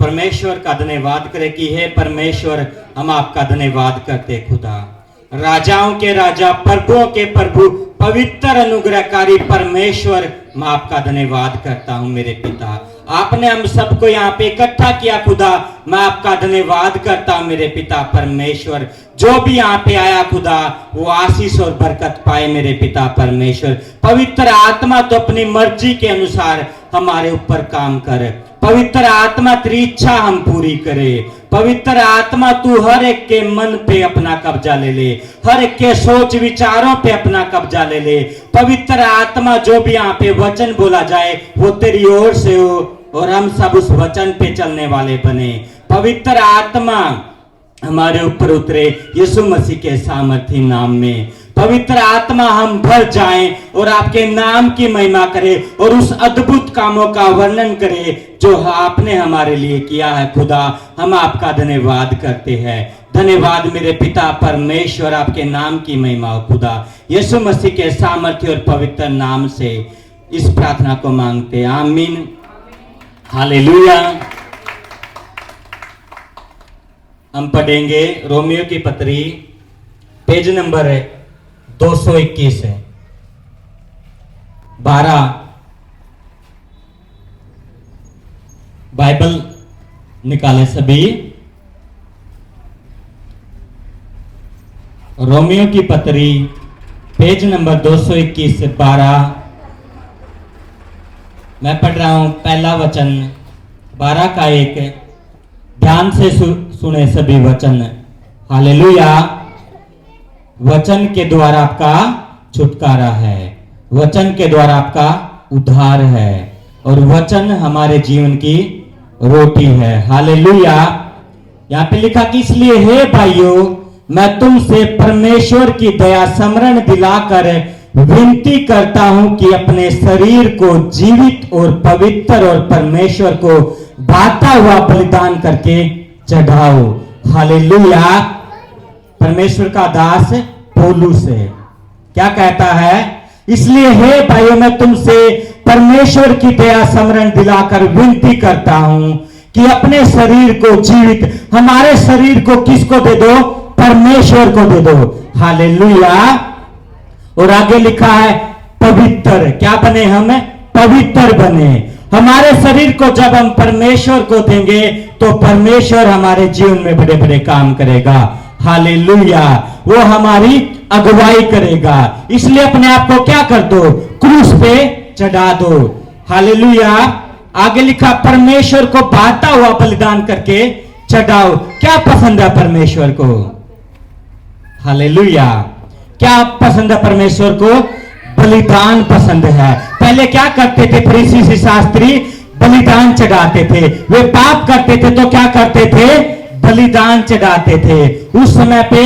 परमेश्वर का धन्यवाद करें कि हे परमेश्वर, हम आपका धन्यवाद करते खुदा। राजाओं के राजा, प्रभुओं के प्रभु, पवित्र अनुग्रहकारी परमेश्वर, मैं आपका धन्यवाद करता हूं मेरे पिता। आपने हम सबको यहाँ पे इकट्ठा किया खुदा, मैं आपका धन्यवाद करता हूं मेरे पिता परमेश्वर। जो भी यहाँ पे आया खुदा, वो आशीष और बरकत पाए मेरे पिता परमेश्वर। पवित्र आत्मा तो अपनी मर्जी के अनुसार हमारे ऊपर काम कर। पवित्र आत्मा तेरी इच्छा हम पूरी करे। पवित्र आत्मा तू हर एक के मन पे अपना कब्जा ले ले, हर एक के सोच विचारों पे अपना कब्जा ले ले। पवित्र आत्मा जो भी यहाँ पे वचन बोला जाए वो तेरी ओर से हो और हम सब उस वचन पे चलने वाले बने। पवित्र आत्मा हमारे ऊपर उतरे यीशु मसीह के सामर्थी नाम में। पवित्र आत्मा हम भर जाएं और आपके नाम की महिमा करें और उस अद्भुत कामों का वर्णन करें जो आपने हमारे लिए किया है खुदा। हम आपका धन्यवाद करते हैं। धन्यवाद मेरे पिता परमेश्वर, आपके नाम की महिमा हो खुदा। यीशु मसीह के सामर्थ्य और पवित्र नाम से इस प्रार्थना को मांगते, आमीन, हालेलुया। हम पढ़ेंगे रोमियो की पत्री, पेज नंबर 221 है, 12। बाइबल निकाले सभी। रोमियो की पत्री, पेज नंबर 221 से 12। मैं पढ़ रहा हूं पहला वचन 12 का 1। ध्यान से सुने सभी वचन। हालेलुया। वचन के द्वारा आपका छुटकारा है, वचन के द्वारा आपका उद्धार है और वचन हमारे जीवन की रोटी है। हालेलुया। यहाँ पे लिखा कि इसलिए हे भाइयों, मैं तुमसे परमेश्वर की दया स्मरण दिलाकर विनती करता हूं कि अपने शरीर को जीवित और पवित्र और परमेश्वर को भाता हुआ बलिदान करके चढ़ाओ। हालेलुया। परमेश्वर का दास पौलुस है, क्या कहता है? इसलिए हे भाइयों, मैं तुमसे परमेश्वर की दया स्मरण दिलाकर विनती करता हूं कि अपने शरीर को जीवित, हमारे शरीर को किसको दे दो? परमेश्वर को दे दो। हालेलुया। और आगे लिखा है पवित्र। क्या बने हम? पवित्र बने। हमारे शरीर को जब हम परमेश्वर को देंगे तो परमेश्वर हमारे जीवन में बड़े बड़े काम करेगा। हालेलुया। वो हमारी अगुवाई करेगा। इसलिए अपने आप को क्या कर दो? क्रूस पे चढ़ा दो। हालेलुया। आगे लिखा परमेश्वर को भाता हुआ बलिदान करके चढ़ाओ। क्या पसंद है परमेश्वर को? हालेलुया। क्या पसंद है परमेश्वर को? बलिदान पसंद है। पहले क्या करते थे फरीसी शास्त्री? बलिदान चढ़ाते थे। वे पाप करते थे तो क्या करते थे? बलिदान चढ़ाते थे। उस समय पे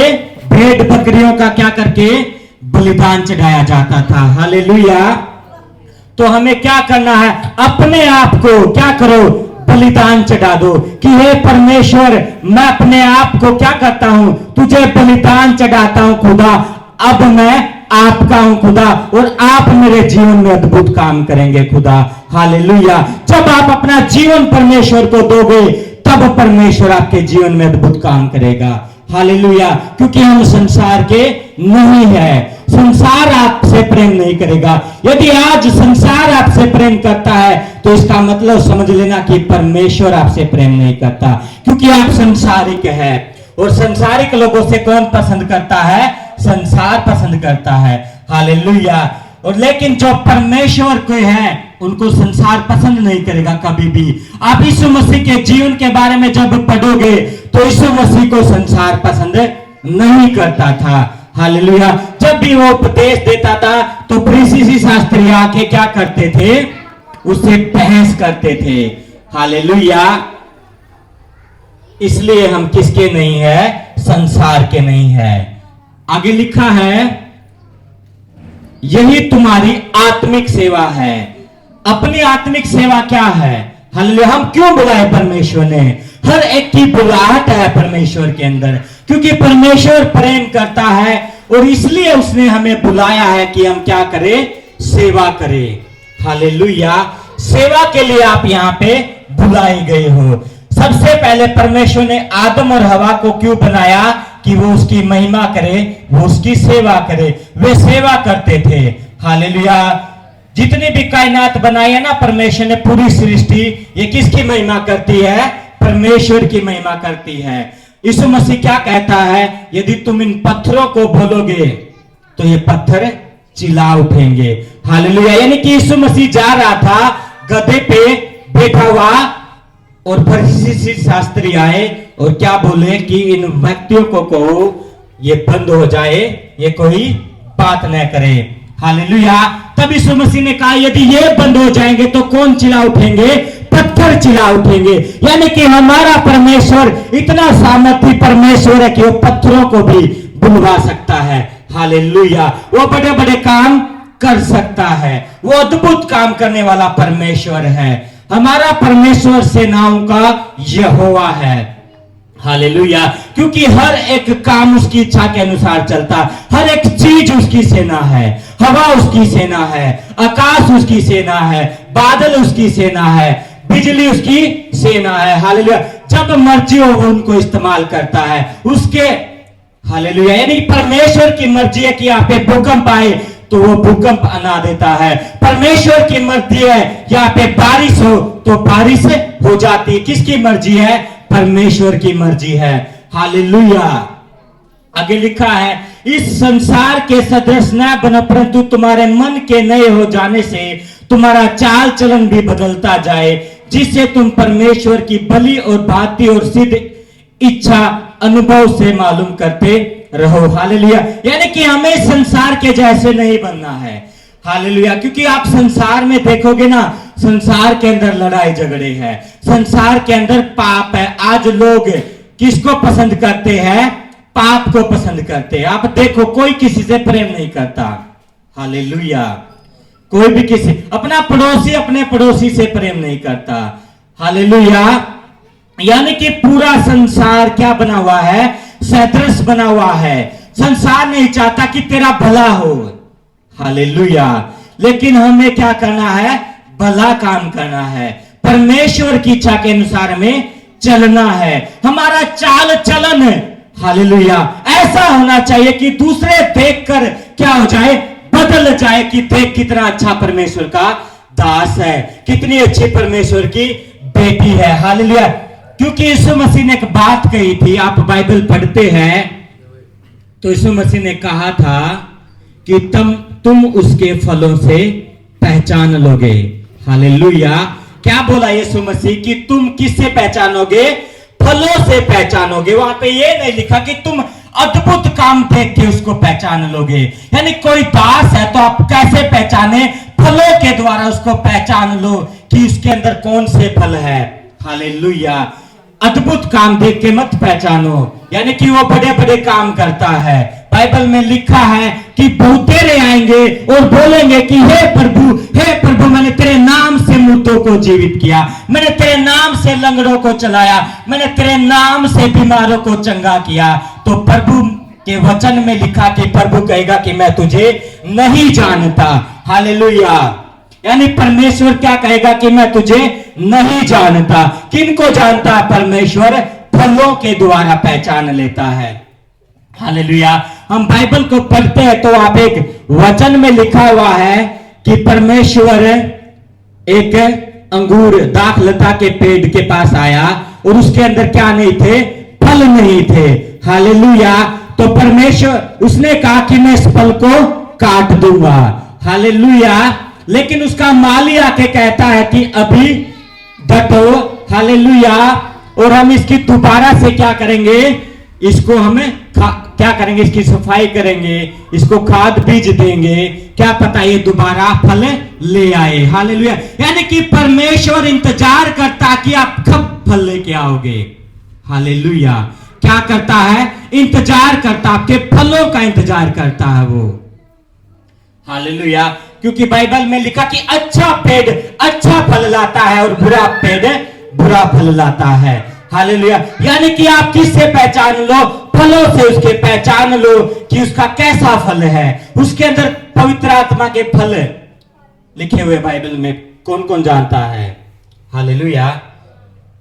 भेड़ बकरियों का क्या करके बलिदान चढ़ाया जाता था। हालेलुया। तो हमें क्या करना है? अपने आप को क्या करो? बलिदान चढ़ा दो कि हे परमेश्वर, मैं अपने आप को क्या करता हूं? तुझे बलिदान चढ़ाता हूं खुदा। अब मैं आपका हूं खुदा और आप मेरे जीवन में अद्भुत काम करेंगे खुदा। हालेलुया। जब आप अपना जीवन परमेश्वर को दोगे तब परमेश्वर आपके जीवन में अद्भुत काम करेगा। हालेलुया। क्योंकि हम संसार के नहीं है। संसार आपसे प्रेम नहीं करेगा। यदि आज संसार आपसे प्रेम करता है तो इसका मतलब समझ लेना कि परमेश्वर आपसे प्रेम नहीं करता, क्योंकि आप संसारिक है। और संसारिक लोगों से कौन पसंद करता है? संसार पसंद करता है। हालेलुया। और लेकिन जो परमेश्वर को है उनको संसार पसंद नहीं करेगा कभी भी। आप यीशु मसीह के जीवन के बारे में जब पढ़ोगे तो यीशु मसीह को संसार पसंद नहीं करता था। हालेलुया। जब भी वो उपदेश देता था तो फरीसी शास्त्री आके क्या करते थे? उससे बहस करते थे। हालेलुया। इसलिए हम किसके नहीं है? संसार के नहीं है। आगे लिखा है यही तुम्हारी आत्मिक सेवा है। अपनी आत्मिक सेवा क्या है? हालेलुया। हम क्यों बुलाए परमेश्वर ने? हर एक की बुलाहट है परमेश्वर के अंदर, क्योंकि परमेश्वर प्रेम करता है और इसलिए उसने हमें बुलाया है कि हम क्या करें? सेवा करें। हालेलुया। सेवा के लिए आप यहां पे बुलाए गए हो। सबसे पहले परमेश्वर ने आदम और हवा को क्यों बनाया? कि वो उसकी महिमा करे, वो उसकी सेवा करे। वे सेवा करते थे। हालेलुया। जितनी भी कायनात बनाई है ना परमेश्वर ने, पूरी सृष्टि, ये किसकी महिमा करती है? परमेश्वर की महिमा करती है। यीशु मसीह क्या कहता है? यदि तुम इन पत्थरों को बोलोगे तो ये पत्थर चिल्ला उठेंगे। हालेलुया। यानी कि यीशु मसीह जा रहा था, गधे पे बैठा हुआ, और फरीसी शास्त्री आए और क्या बोले कि इन व्यक्तियों को कहो ये बंद हो जाए, ये कोई बात न करे। हालेलुया। तब यीशु मसीह ने कहा यदि ये बंद हो जाएंगे तो कौन चिल्ला उठेंगे? पत्थर चिल्ला उठेंगे। यानी कि हमारा परमेश्वर इतना सामर्थी परमेश्वर है कि वो पत्थरों को भी बुलवा सकता है। हालेलुया। वो बड़े बड़े काम कर सकता है। वो अद्भुत काम करने वाला परमेश्वर है। हमारा परमेश्वर सेनाओं का यहोवा है। हालेलुया। क्योंकि हर एक काम उसकी इच्छा के अनुसार चलता, हर एक चीज उसकी सेना है। हवा उसकी सेना है, आकाश उसकी सेना है, बादल उसकी सेना है, बिजली उसकी सेना है। हालेलुया। जब मर्जी हो वो उनको इस्तेमाल करता है उसके। हालेलुया। यानी परमेश्वर की मर्जी है कि यहाँ पे भूकंप आए तो वो भूकंप बना देता है। परमेश्वर की मर्जी है यहाँ पे बारिश हो तो बारिश हो जाती है। किसकी मर्जी है? परमेश्वर की मर्जी है। हालेलुया। आगे लिखा है इस संसार के सदृश न बनो परंतु तुम्हारे मन के नए हो जाने से तुम्हारा चाल चलन भी बदलता जाए, जिससे तुम परमेश्वर की भली और भांति और सिद्ध इच्छा अनुभव से मालूम करते रहो। हालेलुया। यानी कि हमें संसार के जैसे नहीं बनना है। हालेलुया। क्योंकि आप संसार में देखोगे ना, संसार के अंदर लड़ाई झगड़े हैं, संसार के अंदर पाप है। आज लोग किसको पसंद करते हैं? पाप को पसंद करते हैं। आप देखो कोई किसी से प्रेम नहीं करता। हालेलुया। कोई भी किसी अपना पड़ोसी अपने पड़ोसी से प्रेम नहीं करता। हालेलुया। यानी कि पूरा संसार क्या बना हुआ है? सदृश बना हुआ है। संसार नहीं चाहता कि तेरा भला हो। हालेलुया। लेकिन हमें क्या करना है? भला काम करना है। परमेश्वर की इच्छा के अनुसार हमें चलना है। हमारा चाल चलन, हालेलुया, ऐसा होना चाहिए कि दूसरे देखकर क्या हो जाए? बदल जाए कि देख कितना अच्छा परमेश्वर का दास है, कितनी अच्छी परमेश्वर की बेटी है। हालेलुया। क्योंकि यीशु मसीह ने एक बात कही थी, आप बाइबल पढ़ते हैं तो यीशु मसीह ने कहा था कि तुम उसके फलों से पहचान लोगे। हालेलुया। क्या बोला यीशु मसीह कि तुम किससे पहचानोगे? फलों से पहचानोगे। वहां पे ये नहीं लिखा कि तुम अद्भुत काम देख के उसको पहचान लोगे। यानी कोई दास है तो आप कैसे पहचाने? फलों के द्वारा उसको पहचान लो कि उसके अंदर कौन से फल है। हालेलुया। अद्भुत काम देख के मत पहचानो। यानी कि वो बड़े बड़े काम करता है। बाइबल में लिखा है कि बहुतेरे आएंगे और बोलेंगे कि हे प्रभु, मैंने तेरे नाम से मुर्दों को जीवित किया, मैंने तेरे नाम से लंगड़ों को चलाया, मैंने तेरे नाम से बीमारों को चंगा किया। तो प्रभु के वचन में लिखा कि प्रभु कहेगा कि मैं तुझे नहीं जानता। हालेलुया। यानी परमेश्वर क्या कहेगा कि मैं तुझे नहीं जानता। किनको जानता है परमेश्वर? फलों के द्वारा पहचान लेता है। हालेलुया। हम बाइबल को पढ़ते हैं तो आप एक वचन में लिखा हुआ है कि परमेश्वर एक अंगूर दाखलता के पेड़ के पास आया और उसके अंदर क्या नहीं थे? फल नहीं थे। हालेलुया। तो परमेश्वर उसने कहा कि मैं इस फल को काट दूंगा। हालेलुया। लेकिन उसका माली आके कहता है कि अभी डटो। हालेलुया। और हम इसकी दोबारा से क्या करेंगे? इसको हमें क्या करेंगे? इसकी सफाई करेंगे, इसको खाद बीज देंगे, क्या पता ये दोबारा फल ले आए। हालेलुया। यानी कि परमेश्वर इंतजार करता कि आप कब फल लेके आओगे। हालेलुया। क्या करता है? इंतजार करता, आपके फलों का इंतजार करता है वो। हालेलुया। क्योंकि बाइबल में लिखा कि अच्छा पेड़ अच्छा फल लाता है और बुरा पेड़ बुरा फल लाता है। हालेलुया। यानी कि आप किससे पहचान लो? फलों से उसके पहचान लो कि उसका कैसा फल है। उसके अंदर पवित्र आत्मा के फल लिखे हुए बाइबल में कौन कौन जानता है? हालेलुया।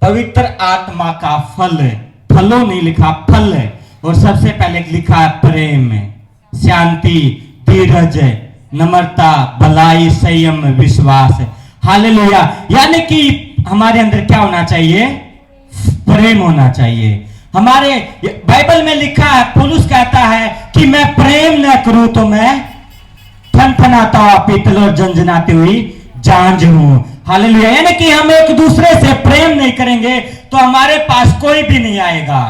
पवित्र आत्मा का फल है, फलों नहीं लिखा, फल है। और सबसे पहले लिखा है प्रेम, शांति, धीरज, नम्रता, भलाई, संयम, विश्वास। हालेलुया। यानी कि हमारे अंदर क्या होना चाहिए? प्रेम होना चाहिए। हमारे बाइबल में लिखा है, पौलुस कहता है कि मैं प्रेम न करूं तो मैं फनफनाता हुआ पीतल और झंझनाती हुई झांझ हूं। हालेलुया। यानी कि हम एक दूसरे से प्रेम नहीं करेंगे तो हमारे पास कोई भी नहीं आएगा।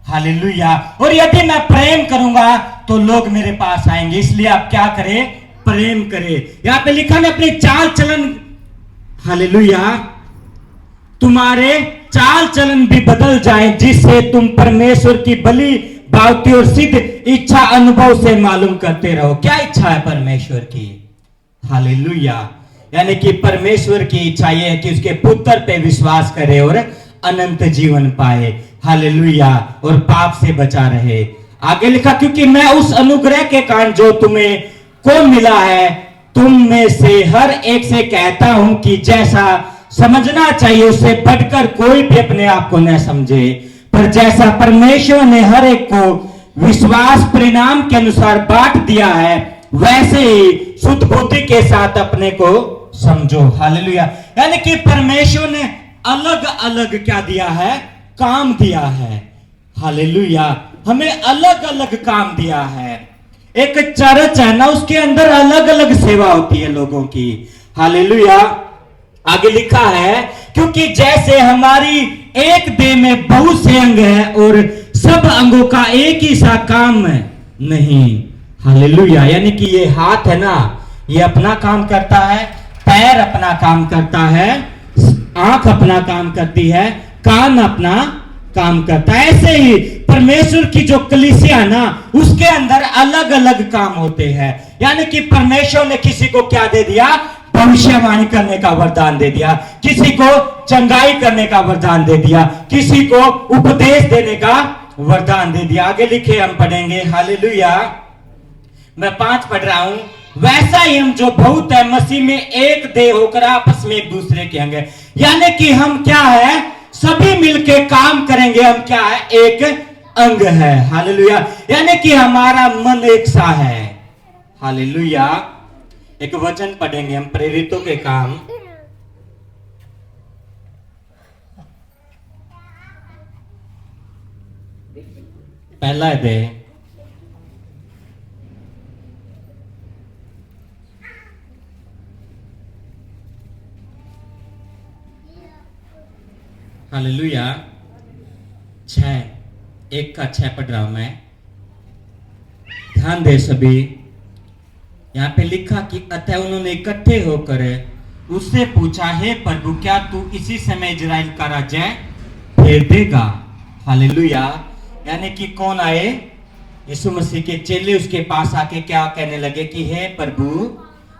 हालेलुया। और यदि मैं प्रेम करूंगा तो लोग मेरे पास आएंगे। इसलिए आप क्या करें? प्रेम करें। यहां पे लिखा है अपनी चाल चलन, हालेलुया, तुम्हारे चाल चलन भी बदल जाए, जिससे तुम परमेश्वर की भली भांति और सिद्ध इच्छा अनुभव से मालूम करते रहो। क्या इच्छा है परमेश्वर की? हालेलुया। यानी कि परमेश्वर की इच्छा यह है कि उसके पुत्र पे विश्वास करे और अनंत जीवन पाए। हालेलुया। और पाप से बचा रहे। आगे लिखा, क्योंकि मैं उस अनुग्रह के कारण जो तुम्हें को मिला है, तुम में से हर एक से कहता हूं कि जैसा समझना चाहिए उससे बढ़कर कोई भी अपने आप को न समझे, पर जैसा परमेश्वर ने हर एक को विश्वास परिणाम के अनुसार बांट दिया है, वैसे ही शुद्ध बुद्धि के साथ अपने को समझो। हालेलुया। यानी कि परमेश्वर ने अलग अलग क्या दिया है? काम दिया है। हालेलुया। हमें अलग अलग काम दिया है। एक चर्च है ना, उसके अंदर अलग अलग सेवा होती है लोगों की। हालेलुया। आगे लिखा है, क्योंकि जैसे हमारी एक देह में बहुत से अंग है और सब अंगों का एक ही सा काम नहीं। हालेलुया। यानी कि ये हाथ है ना, ये अपना काम करता है, पैर अपना काम करता है, आंख अपना काम करती है, कान अपना काम करता है। ऐसे ही परमेश्वर की जो कलीसिया है ना, उसके अंदर अलग अलग काम होते हैं। यानी कि परमेश्वर ने किसी को क्या दे दिया? भविष्यवाणी करने का वरदान दे दिया, किसी को चंगाई करने का वरदान दे दिया, किसी को उपदेश देने का वरदान दे दिया। आगे लिखे हम पढ़ेंगे। हालेलुया। मैं 5 पढ़ रहा हूं। वैसा ही हम जो बहुत है मसीह में एक देह होकर आपस में एक दूसरे के अंग है। यानी कि हम क्या है? सभी मिलके काम करेंगे। हम क्या है? एक अंग है। हालेलुया। यानी कि हमारा मन एक सा है। हालेलुया। एक वचन पढ़ेंगे हम, प्रेरितों के काम, पहला अध्याय, हालेलुया, 6, 1 का 6 पढ़ रहा हूं मैं। ध्यान दे सभी। यहां पे लिखा कि अतः उन्होंने इकट्ठे होकर उससे पूछा, हे प्रभु, क्या तू इसी समय इजराइल का राज्य फेर देगा? हालेलुया। यानी कि कौन आए? यीशु मसीह के चेले उसके पास आके क्या कहने लगे कि हे प्रभु,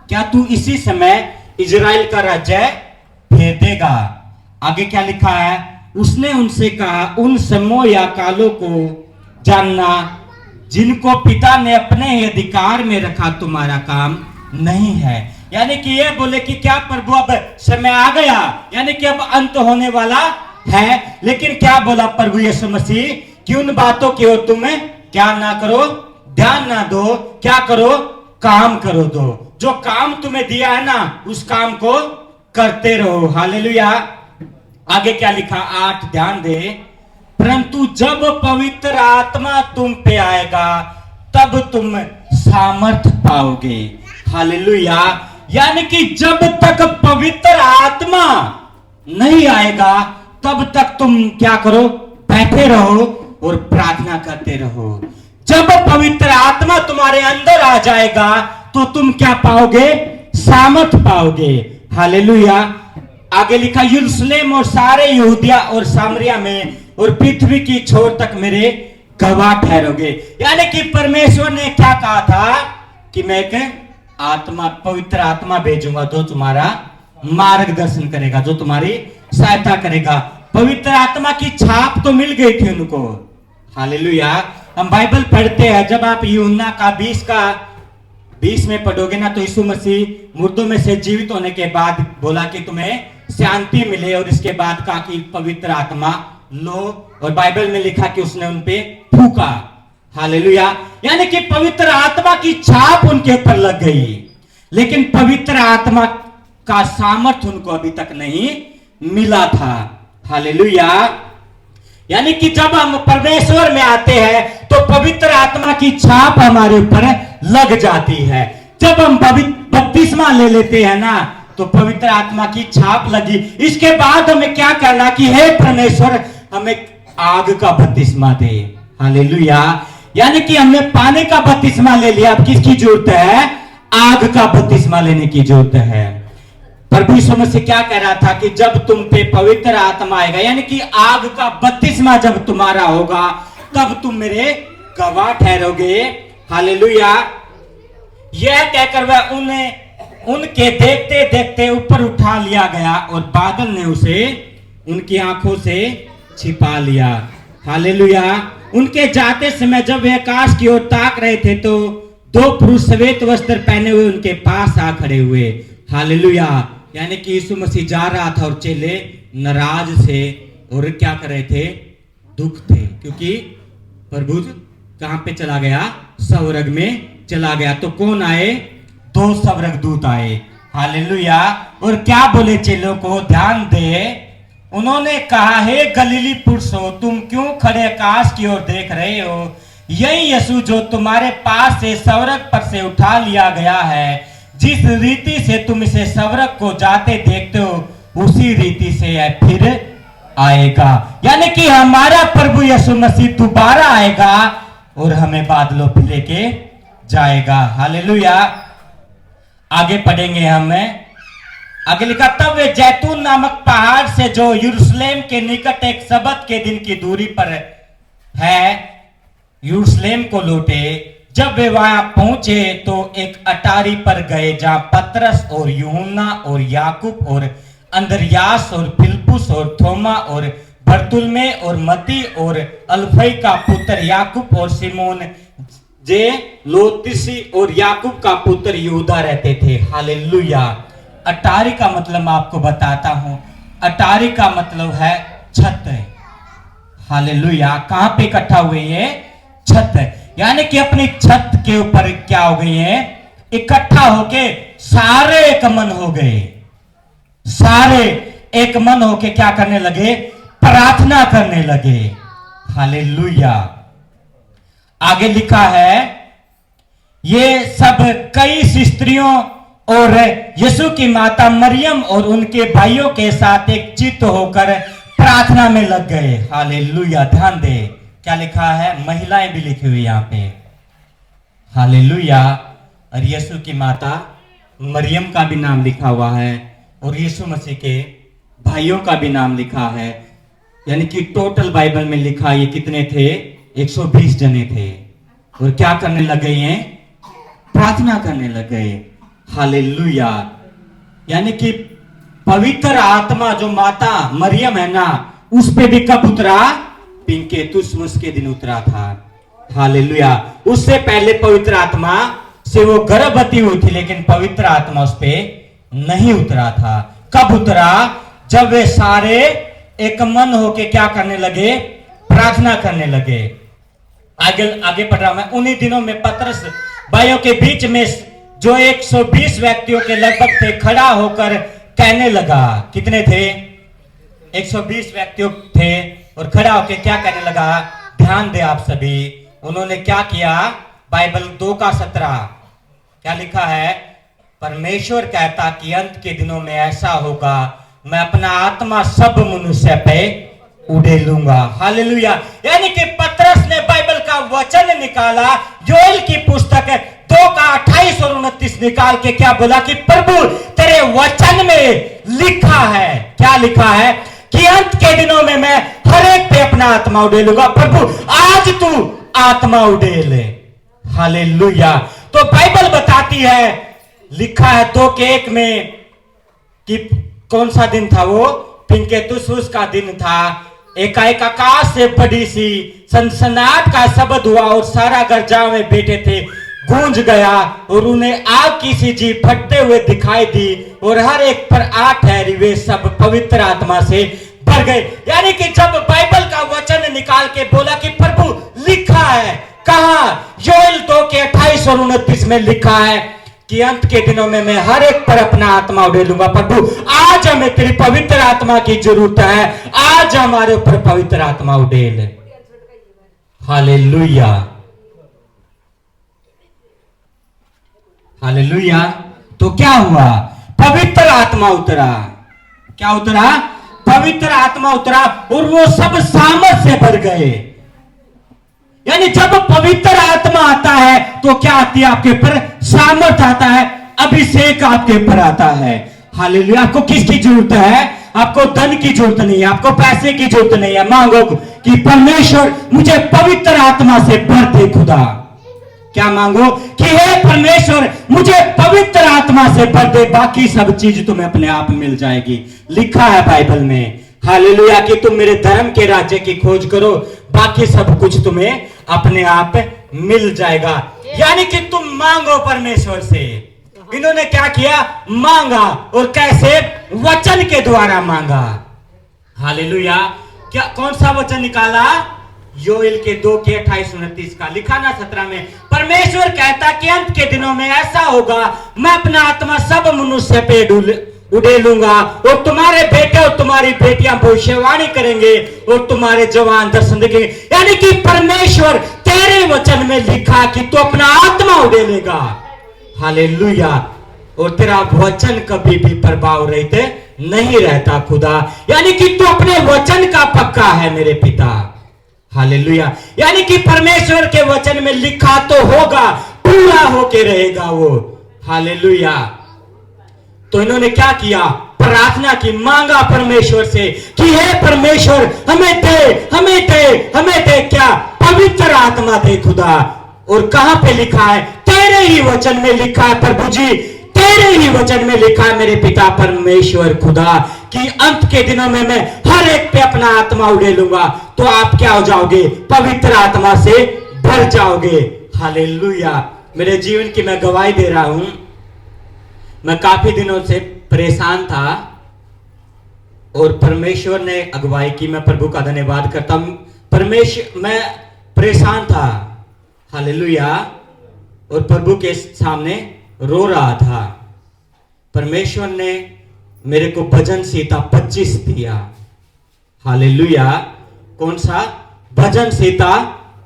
क्या तू इसी समय इजराइल का राज्य फेर देगा? आगे क्या लिखा है? उसने उनसे कहा, उन समयों या कालों को जानना जिनको पिता ने अपने अधिकार में रखा तुम्हारा काम नहीं है। यानी कि ये बोले कि क्या प्रभु अब समय आ गया, यानी कि अब अंत होने वाला है। लेकिन क्या बोला प्रभु यीशु मसीह कि उन बातों की ओर तुम क्या ना करो, ध्यान ना दो, क्या करो? काम करो दो। जो काम तुम्हें दिया है ना, उस काम को करते रहो। हालेलुया। आगे क्या लिखा? 8, ध्यान दे। परंतु जब पवित्र आत्मा तुम पे आएगा तब तुम सामर्थ पाओगे। हालेलुया। यानी कि जब तक पवित्र आत्मा नहीं आएगा तब तक तुम क्या करो? बैठे रहो और प्रार्थना करते रहो। जब पवित्र आत्मा तुम्हारे अंदर आ जाएगा तो तुम क्या पाओगे? सामर्थ पाओगे। हालेलुया। आगे लिखा, यरूशलेम और सारे यहूदिया और सामरिया में और पृथ्वी की छोर तक मेरे गवाह ठहरोगे। यानी कि परमेश्वर ने क्या कहा था कि मैं एक आत्मा, पवित्र आत्मा भेजूंगा जो तुम्हारा मार्गदर्शन करेगा, जो तुम्हारी सहायता करेगा। पवित्र आत्मा की छाप तो मिल गई थी उनको। हालेलुया। हम बाइबल पढ़ते हैं, जब आप यूहन्ना का 20 में पढ़ोगे ना, तो यीशु मसीह मुर्दों में से जीवित होने के बाद बोला कि तुम्हें शांति मिले और इसके बाद कहा कि पवित्र आत्मा लो, और बाइबल में लिखा कि उसने उन पे फूका। हालेलुया। यानी कि पवित्र आत्मा की छाप उनके ऊपर लग गई, लेकिन पवित्र आत्मा का सामर्थ्य उनको अभी तक नहीं मिला था। हालेलुया। यानी कि जब हम परमेश्वर में आते हैं तो पवित्र आत्मा की छाप हमारे ऊपर लग जाती है। जब हम बपतिस्मा ले लेते हैं ना, तो पवित्र आत्मा की छाप लगी। इसके बाद हमें क्या करना कि हे परमेश्वर, हमें आग का बपतिस्मा दे। हालेलुया। यानी कि हमने पानी का बपतिस्मा ले लिया, अब किसकी जरूरत है? आग का बपतिस्मा लेने की जरूरत है। प्रभु यीशु मसीह क्या कह रहा था कि जब तुम पे पवित्र आत्मा आएगा, यानी कि आग का बपतिस्मा जब तुम्हारा होगा, तब तुम मेरे गवाह ठहरोगे। हालेलुया। यह कहकर वह उनके देखते देखते ऊपर उठा लिया गया और बादल ने उसे उनकी आंखों से छिपा लिया। हालेलुया। उनके जाते समय जब वे आकाश की ओर ताक रहे थे तो दो पुरुष सफेद वस्त्र पहने हुए उनके पास आ खड़े हुए। हालेलुया। यानी कि यीशु मसीह जा रहा था और चेले नाराज थे और क्या कर रहे थे? दुख थे, क्योंकि प्रभु कहां पे चला गया? स्वर्ग में चला गया। तो कौन आए? दो स्वर्गदूत आए। हालेलुया। और क्या बोले चेलों को? ध्यान दे। उन्होंने कहा, हे गलीली पुरुषों, तुम क्यों खड़े आकाश की ओर देख रहे हो? यही यीशु जो तुम्हारे पास से स्वर्ग पर से उठा लिया गया है, जिस रीति से तुम इसे स्वर्ग को जाते देखते हो, उसी रीति से यह फिर आएगा। यानी कि हमारा प्रभु यीशु मसीह दोबारा आएगा और हमें बादलों पे लेके जाएगा। हालेलुया। आगे पढ़ेंगे हम। आगे लिखा, तब वे जैतून नामक पहाड़ से जो यरूशलेम के निकट एक सबत के दिन की दूरी पर है, यरूशलेम को लौटे। जब वे वहां पहुंचे तो एक अटारी पर गए जहां पतरस और यूहन्ना और याकूब और अंद्रयास और फिलिप्पुस और थोमा और बरतुल्मै और मती और अल्फई का पुत्र याकूब और सिमोन जे लोतिसी और याकूब का पुत्र यहूदा रहते थे। हालेलुया। अटारी का मतलब मैं आपको बताता हूं। अटारी का मतलब है छत। हालेलुया। कहां पे इकट्ठा हुए ये? छत। यानी कि अपनी छत के ऊपर क्या हो गई है? इकट्ठा होके सारे एक मन हो गए। सारे एक मन होके क्या करने लगे? प्रार्थना करने लगे। हालेलुया। आगे लिखा है, ये सब कई स्त्रियों और यीशु की माता मरियम और उनके भाइयों के साथ एक चित्त होकर प्रार्थना में लग गए। हालेलुया। ध्यान दे क्या लिखा है? महिलाएं भी लिखी हुई यहां पे। हालेलुया। और यीशु की माता मरियम का भी नाम लिखा हुआ है और यीशु मसीह के भाइयों का भी नाम लिखा है। यानी कि टोटल बाइबल में लिखा ये कितने थे? 120 जने थे। और क्या करने लग गए हैं? प्रार्थना करने लग गए। हालेलुया। यानी कि पवित्र आत्मा जो माता मरियम है ना, उस पे भी कब उतरा? पिंकेतुसमुस के दिन उतरा था। हालेलुया। उससे पहले पवित्र आत्मा से वो गर्भवती हुई थी, लेकिन पवित्र आत्मा उस पे नहीं उतरा था। कब उतरा? जब वे सारे एक मन होके क्या करने लगे? प्रार्थना करने लगे। आगे पढ़ रहा हूं मैं। उन्हीं दिनों में पतरस भाइयों के बीच में जो 120 व्यक्तियों के लगभग थे, खड़ा होकर कहने लगा। कितने थे? 120 व्यक्तियों थे और खड़ा होकर क्या कहने लगा? ध्यान दे आप सभी। उन्होंने क्या किया? बाइबल 2:17 क्या लिखा है? परमेश्वर कहता कि अंत के दिनों में ऐसा होगा, मैं अपना आत्मा सब मनुष्य पे उड़ेलूंगा। हालेलुया। यानी कि पतरस ने बाइबल का वचन निकाला, योएल की पुस्तक 2:28 और 29 निकाल के क्या बोला कि प्रभु तेरे वचन में लिखा है। क्या लिखा है? कि अंत के दिनों में मैं हर एक पे अपना आत्मा उड़ेलूंगा। प्रभु आज तू आत्मा उड़ेल। हालेलुया। तो बाइबल बताती है, लिखा है 2:1 में कि कौन सा दिन था वो? पिंकेतुसमुस का दिन था। एकाएक आकाश से बड़ी सी सनसनाहट का शब्द हुआ और सारा घर जहां में बैठे थे गूंज गया और उन्हें आग की सी जीभ फटते हुए दिखाई दी और हर एक पर आ ठहरी, वे सब पवित्र आत्मा से भर गए। यानी कि जब बाइबल का वचन निकाल के बोला कि प्रभु लिखा है, कहा योएल 2 के 28 और 29 में लिखा है कि अंत के दिनों में मैं हर एक पर अपना आत्मा उड़ेलूंगा। प्रभु आज हमें तेरी पवित्र आत्मा की जरूरत है, आज हमारे ऊपर पवित्र आत्मा उड़ेल। Hallelujah, hallelujah. तो क्या हुआ? पवित्र आत्मा उतरा। क्या उतरा? पवित्र आत्मा उतरा और वो सब सामर्थ से भर गए। यानी जब पवित्र आत्मा आता है तो क्या आती है आपके ऊपर? सामर्थ आता है, अभिषेक आपके ऊपर आता है। हालेलुया। आपको किसकी जरूरत है? आपको धन की जरूरत नहीं है, आपको पैसे की जरूरत नहीं है। मांगो कि परमेश्वर मुझे पवित्र आत्मा से भर दे खुदा। क्या मांगो? कि हे परमेश्वर मुझे पवित्र आत्मा से भर दे, बाकी सब चीज तुम्हें अपने आप मिल जाएगी। लिखा है बाइबल में, हालेलुया, कि तुम मेरे धर्म के राज्य की खोज करो, बाकी सब कुछ तुम्हें अपने आप मिल जाएगा। यानी कि तुम मांगो परमेश्वर से। इन्होंने क्या किया? मांगा। और कैसे? वचन के द्वारा मांगा। हालेलुया। क्या कौन सा वचन निकाला? योएल के 2 के 28-29 का। लिखा ना 17 में, परमेश्वर कहता कि अंत के दिनों में ऐसा होगा, मैं अपना आत्मा सब मनुष्य पे उड़ेलूंगा और तुम्हारे बेटे और तुम्हारी बेटियां भविष्यवाणी करेंगे और तुम्हारे जवान दर्शन देखेंगे। यानी कि परमेश्वर तेरे वचन में लिखा कि तू अपना आत्मा उड़ेलेगा। हालेलुया। और तेरा वचन कभी भी प्रभाव रहित नहीं रहता खुदा। यानी कि तू अपने वचन का पक्का है मेरे पिता। हालेलुया। यानी कि परमेश्वर के वचन में लिखा तो होगा, पूरा होके रहेगा वो। हालेलुया। तो इन्होंने क्या किया? प्रार्थना की, मांगा परमेश्वर से कि हे परमेश्वर हमें दे, हमें दे, हमें दे। क्या? पवित्र आत्मा दे खुदा। और कहां पे लिखा है? तेरे ही वचन में लिखा है प्रभु जी, तेरे ही वचन में लिखा है मेरे पिता परमेश्वर खुदा कि अंत के दिनों में मैं हर एक पे अपना आत्मा उड़ेलूंगा। तो आप क्या हो जाओगे? पवित्र आत्मा से भर जाओगे। हालेलुया। मेरे जीवन की मैं गवाही दे रहा हूं। मैं काफी दिनों से परेशान था और परमेश्वर ने अगुवाई की। मैं प्रभु का धन्यवाद करता हूं। परमेश्वर, मैं परेशान था, हालेलुया, और प्रभु के सामने रो रहा था। परमेश्वर ने मेरे को भजन संहिता 25 दिया। हालेलुया। कौन सा? भजन संहिता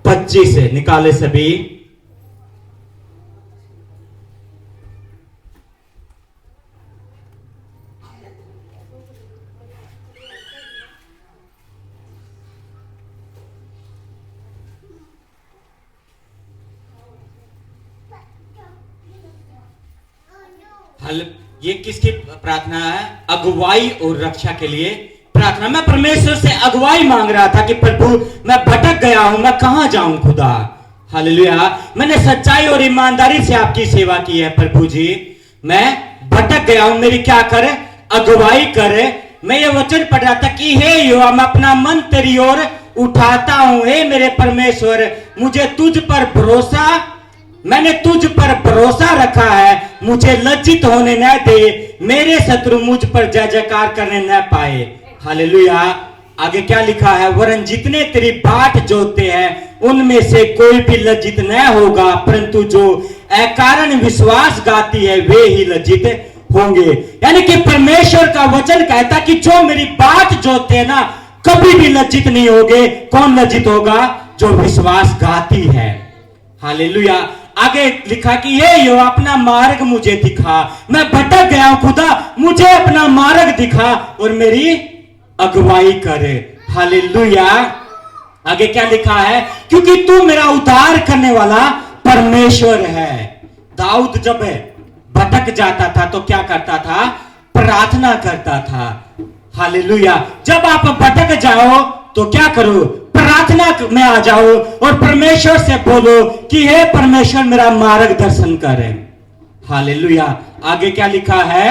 25 है। निकाले सभी। ये किसकी प्रार्थना है? अगुवाई और रक्षा के लिए प्रार्थना। मैं परमेश्वर से अगुवाई मांग रहा था कि प्रभु मैं भटक गया हूं, मैं कहां जाऊं खुदा। हालेलुया। मैंने सच्चाई और ईमानदारी से आपकी सेवा की है प्रभु जी, मैं भटक गया हूं, मेरी क्या करे? अगुवाई करे। मैं ये वचन पढ़ रहा था कि हे यहोवा मैं अपना मन तेरी ओर उठाता हूं। हे मेरे परमेश्वर मुझे तुझ पर भरोसा, मैंने तुझ पर भरोसा रखा है, मुझे लज्जित होने न दे, मेरे शत्रु मुझ पर जय जयकार करने न पाए। हालेलुया। आगे क्या लिखा है? वरन जितने तेरी बाट जोते हैं उनमें से कोई भी लज्जित न होगा, परंतु जो अकारण विश्वास गाती है वे ही लज्जित होंगे। यानी कि परमेश्वर का वचन कहता कि जो मेरी बाट जोते हैं ना, कभी भी लज्जित नहीं होगे। कौन लज्जित होगा? जो विश्वास गाती है। हालेलुया। आगे लिखा कि ये यो अपना मार्ग मुझे दिखा, मैं भटक गया हूं खुदा, मुझे अपना मार्ग दिखा और मेरी अगुवाई करे। हालेलुया। आगे क्या लिखा है? क्योंकि तू मेरा उद्धार करने वाला परमेश्वर है। दाऊद जब भटक जाता था तो क्या करता था? प्रार्थना करता था। हालेलुया। जब आप भटक जाओ तो क्या करो? प्रार्थना में आ जाओ और परमेश्वर से बोलो कि हे परमेश्वर मेरा मार्गदर्शन करें। हालेलुया। आगे क्या लिखा है?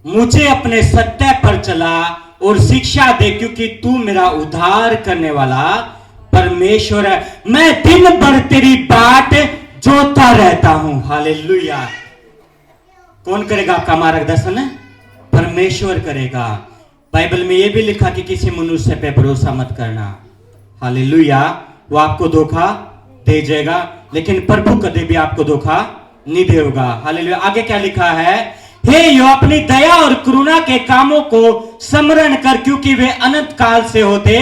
मुझे अपने सत्य पर चला और शिक्षा दे, क्योंकि तू मेरा उद्धार करने वाला परमेश्वर है। मैं दिन भर तेरी बाट जोता रहता हूं। हालेलुया। कौन करेगा आपका मार्गदर्शन है? परमेश्वर करेगा। बाइबल में यह भी लिखा कि किसी मनुष्य पे भरोसा मत करना। हालेलुया। वो आपको धोखा दे जाएगा, लेकिन प्रभु कभी भी आपको धोखा नहीं देगा। हालेलुया। आगे क्या लिखा है? हे यो अपनी दया और करुणा के कामों को स्मरण कर, क्योंकि वे अनंत काल से होते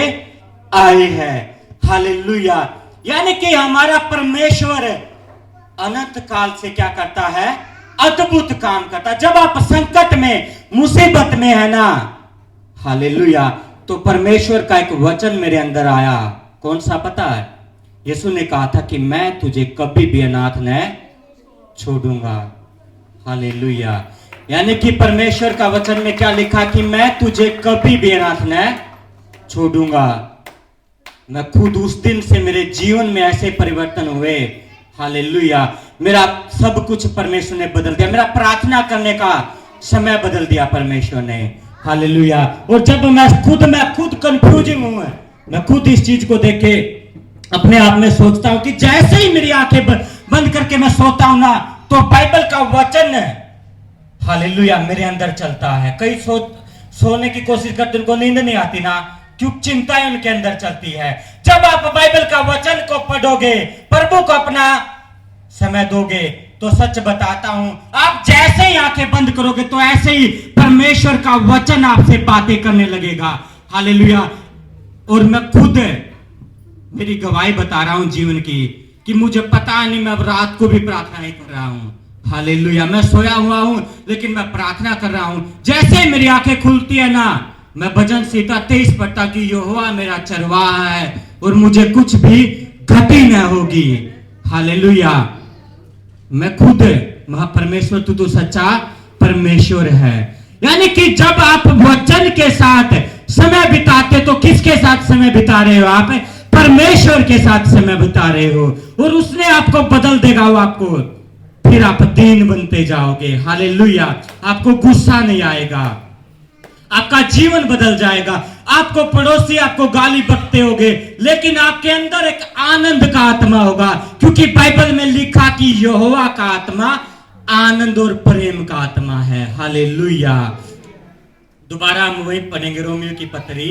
आए हैं। हालेलुया। यानी कि हमारा परमेश्वर अनंत काल से क्या करता है? अद्भुत काम करता है। जब आप संकट में, मुसीबत में है ना, हालेलुया, तो परमेश्वर का एक वचन मेरे अंदर आया। कौन सा पता है? यीशु ने कहा था कि मैं तुझे कभी भी अनाथ न छोड़ूंगा। हालेलुया। यानी कि परमेश्वर का वचन में क्या लिखा कि मैं तुझे कभी भी अनाथ न छोड़ूंगा। मैं खुद उस दिन से मेरे जीवन में ऐसे परिवर्तन हुए। हालेलुया। मेरा सब कुछ परमेश्वर ने बदल दिया। मेरा प्रार्थना करने का समय बदल दिया परमेश्वर ने। हालेलुया। और जब मैं खुद कंफ्यूजिंग हूं, मैं खुद इस चीज को देख के अपने आप में सोचता हूं कि जैसे ही मेरी आंखें बंद करके मैं सोता हूं ना, तो बाइबल का वचन, हालेलुया, मेरे अंदर चलता है। कई सोने की कोशिश करते, उनको नींद नहीं आती ना, क्योंकि चिंताएं उनके अंदर चलती है। जब आप बाइबल का वचन को पढ़ोगे, प्रभु को अपना समय दोगे, तो सच बताता हूं, आप जैसे ही आंखें बंद करोगे तो ऐसे ही परमेश्वर का वचन आपसे बातें करने लगेगा। हालेलुया। और मैं खुद मेरी गवाही बता रहा हूं जीवन की, कि मुझे पता नहीं, मैं अब रात को भी प्रार्थना नहीं कर रहा हूं। हालेलुया। मैं सोया हुआ हूं, लेकिन मैं प्रार्थना कर रहा हूं। जैसे मेरी आंखें खुलती है ना, मैं भजन संहिता 23 पढ़ता कि यहोवा मेरा चरवाहा है और मुझे कुछ भी घटी न होगी। हालेलुया। मैं खुद परमेश्वर, तू तो सच्चा परमेश्वर है। यानी कि जब आप वचन के साथ समय बिताते, तो किसके साथ समय बिता रहे हो? आप परमेश्वर के साथ समय बिता रहे हो, और उसने आपको बदल देगा। वो आपको, फिर आप दीन बनते जाओगे। हालेलुया। आपको गुस्सा नहीं आएगा, आपका जीवन बदल जाएगा। आपको पड़ोसी आपको गाली बकते होंगे, लेकिन आपके अंदर एक आनंद का आत्मा होगा, क्योंकि बाइबल में लिखा कि यहोवा का आत्मा आनंद और प्रेम का आत्मा है। हालेलुया। दोबारा हम वही पढ़ेंगे, रोमियो की पत्री,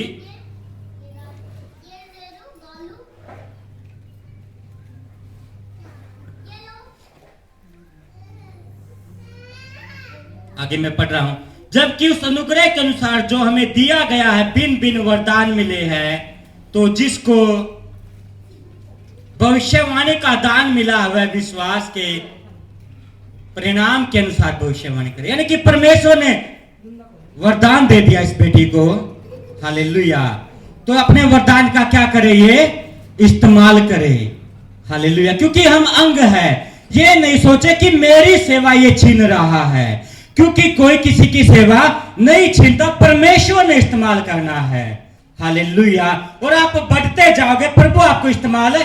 आगे मैं पढ़ रहा हूं। जबकि उस अनुग्रह के अनुसार जो हमें दिया गया है, भिन्न भिन्न वरदान मिले हैं, तो जिसको भविष्यवाणी का दान मिला, वह विश्वास के परिणाम के अनुसार भविष्यवाणी करे। यानी कि परमेश्वर ने वरदान दे दिया इस बेटी को। हालेलुया। तो अपने वरदान का क्या करे? ये इस्तेमाल करे। हालेलुया। क्योंकि हम अंग है, ये नहीं सोचे कि मेरी सेवा ये छीन रहा है, क्योंकि कोई किसी की सेवा नहीं छीनता, परमेश्वर ने इस्तेमाल करना है। हालेलुया। और आप बढ़ते जाओगे, प्रभु आपको इस्तेमाल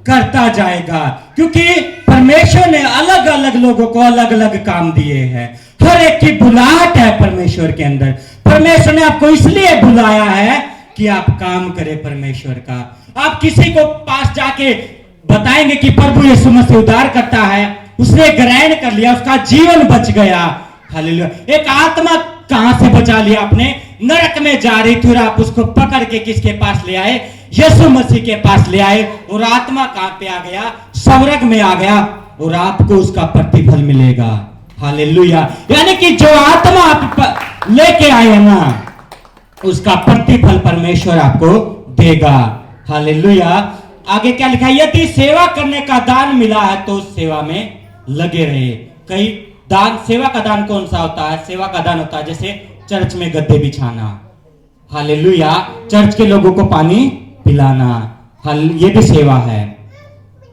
करता जाएगा, क्योंकि परमेश्वर ने अलग अलग लोगों को अलग अलग काम दिए हैं। हर एक की बुलाहट है परमेश्वर के अंदर। परमेश्वर ने आपको इसलिए बुलाया है कि आप काम करें परमेश्वर का। आप किसी को पास जाके बताएंगे कि प्रभु यीशु मसीह उद्धार करता है, उसने ग्रहण कर लिया, उसका जीवन बच गया। हालेलुया। एक आत्मा कहां से बचा लिया आपने? नरक में जा रही थी, और आप उसको पकड़ के किसके पास ले आए? यीशु मसीह के पास ले आए, और आत्मा कहां पे आ गया? स्वर्ग में आ गया, और आपको उसका प्रतिफल मिलेगा। हालेलुया। यानी कि जो आत्मा आप लेके आए हैं ना, उसका प्रतिफल परमेश्वर आपको देगा। हालेलुया। आगे क्या लिखा है? यदि सेवा करने का दान मिला है, तो उस सेवा में लगे रहे। कई दान, सेवा का दान कौन सा होता है? सेवा का दान होता है जैसे चर्च में गद्दे बिछाना। हालेलुया। चर्च के लोगों को पानी पिलाना, ये भी सेवा है।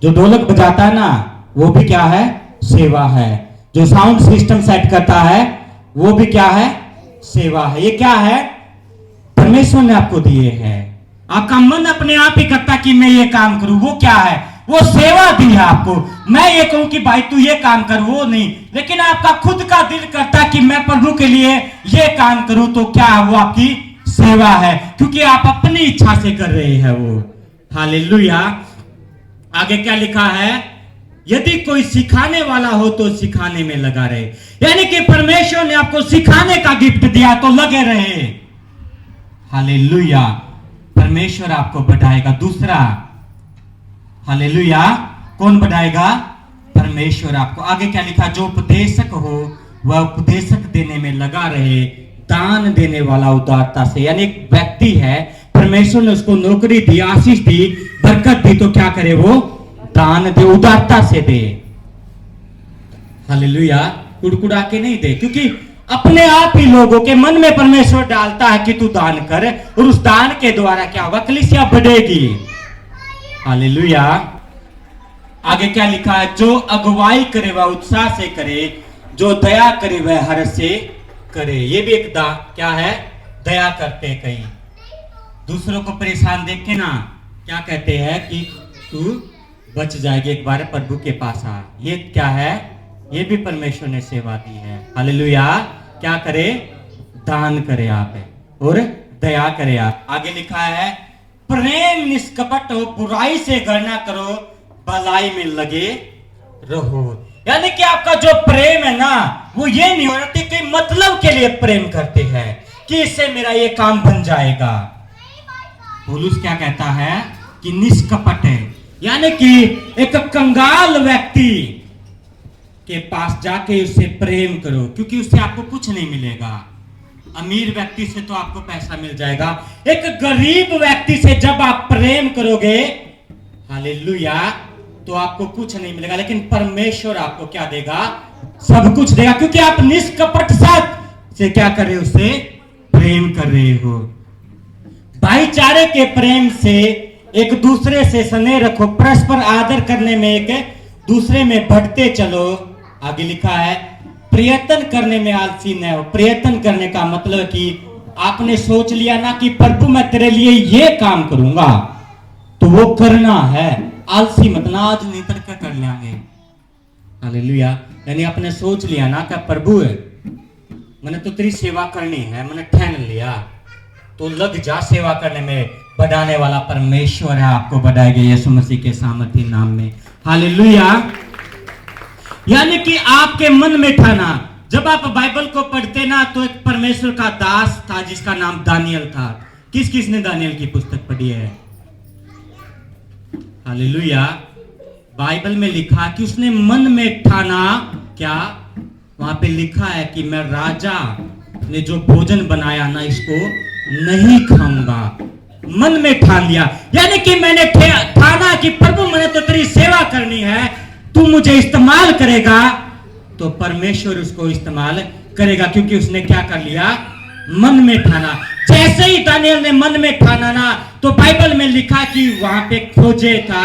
जो ढोलक बजाता है ना, वो भी क्या है? सेवा है। जो साउंड सिस्टम सेट करता है, वो भी क्या है? सेवा है। ये क्या है? परमेश्वर ने आपको दिए हैं। आपका मन अपने आप ही करता कि मैं ये काम करूं, वो क्या है? वो सेवा दी है आपको। मैं ये कहूं कि भाई तू ये काम कर, वो नहीं, लेकिन आपका खुद का दिल करता कि मैं प्रभु के लिए ये काम करूं, तो क्या वो आपकी सेवा है, क्योंकि आप अपनी इच्छा से कर रहे हैं वो। हालेलुया। आगे क्या लिखा है? यदि कोई सिखाने वाला हो तो सिखाने में लगा रहे। यानी कि परमेश्वर ने आपको सिखाने का गिफ्ट दिया तो लगे रहे। हालेलुया। परमेश्वर आपको बढ़ाएगा। दूसरा, हालेलुया, कौन बढ़ाएगा? परमेश्वर आपको। आगे क्या लिखा? जो उपदेशक हो वह उपदेशक देने में लगा रहे, दान देने वाला उदारता से। यानी एक व्यक्ति है, परमेश्वर ने उसको नौकरी दी, आशीष दी, बरकत दी, तो क्या करे? वो दान दे, उदारता से दे। हालेलुया। कुड़कुड़ा के नहीं दे, क्योंकि अपने आप ही लोगों के मन में परमेश्वर डालता है कि तू दान कर, और उस दान के द्वारा क्या होगा? कलीसिया बढ़ेगी। हालेलुया। आगे क्या लिखा है? जो अगुवाई करे वह उत्साह से करे, जो दया करे वह हर्ष से करे। ये भी एक क्या है? दया करते हैं। कहीं दूसरों को परेशान देख के ना क्या कहते हैं कि तू बच जाएगी, एक बार प्रभु के पास आ। ये क्या है? ये भी परमेश्वर ने सेवा दी है। हालेलुया। क्या करे? दान करे आप, और दया करे आप। आगे लिखा है प्रेम निष्कपट हो, बुराई से गणना करो, भलाई में लगे रहो। यानी कि आपका जो प्रेम है ना, वो ये नहीं होना कि मतलब के लिए प्रेम करते हैं कि इससे मेरा ये काम बन जाएगा। पौलुस क्या कहता है कि निष्कपट है, यानी कि एक कंगाल व्यक्ति के पास जाके उससे प्रेम करो, क्योंकि उससे आपको कुछ नहीं मिलेगा। अमीर व्यक्ति से तो आपको पैसा मिल जाएगा, एक गरीब व्यक्ति से जब आप प्रेम करोगे, हालेलुया, तो आपको कुछ नहीं मिलेगा, लेकिन परमेश्वर आपको क्या देगा? सब कुछ देगा, क्योंकि आप निष्कपट साथ से क्या कर रहे हो? उससे प्रेम कर रहे हो। भाईचारे के प्रेम से एक दूसरे से स्नेह रखो, परस्पर आदर करने में एक दूसरे में बढ़ते चलो। आगे लिखा है प्रयत्न करने में आलसी न हो। प्रयत्न करने का मतलब कि आपने सोच लिया ना कि प्रभु मैं तेरे लिए ये काम करूंगा, तो वो करना है। आलसी मतलब आज नहीं तड़का कर लेंगे। हालेलुया। यानी आपने सोच लिया ना कि प्रभु है, मैंने तो तेरी सेवा करनी है, मैंने ठान लिया, तो लग जा सेवा करने में। बढ़ाने वाला परमेश्वर है, आपको बढ़ाएगा यीशु मसीह के सामर्थ्य नाम में। हालेलुया। यानी कि आपके मन में ठाना। जब आप बाइबल को पढ़ते ना, तो एक परमेश्वर का दास था जिसका नाम दानियल था। किस किस ने दानियल की पुस्तक पढ़ी है? हालेलुया। बाइबल में लिखा कि उसने मन में ठाना, क्या वहां पे लिखा है कि मैं राजा ने जो भोजन बनाया ना, इसको नहीं खाऊंगा। मन में ठान लिया, यानी कि मैंने ठाना कि प्रभु मैंने तो तेरी सेवा करनी है, तू मुझे इस्तेमाल करेगा, तो परमेश्वर उसको इस्तेमाल करेगा, क्योंकि उसने क्या कर लिया? मन में ठाना। जैसे ही दानियल ने मन में ठाना ना, तो बाइबल में लिखा कि वहां पे खोजे था,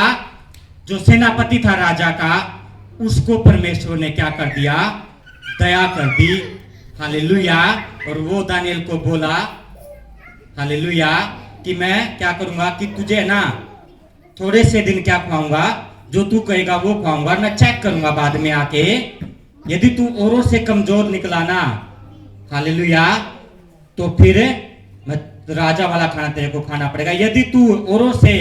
जो सेनापति था राजा का, उसको परमेश्वर ने क्या कर दिया? दया कर दी। हालेलुया। और वो दानियल को बोला, हालेलुया, कि मैं क्या करूंगा कि तुझे ना थोड़े से दिन क्या खुआऊंगा, जो तू कहेगा वो खुआऊंगा, मैं चेक करूंगा बाद में आके। यदि तू औरों से कमजोर निकला ना, हालेलुया, तो फिर मैं राजा वाला खाना तेरे को खाना पड़ेगा। यदि तू औरों से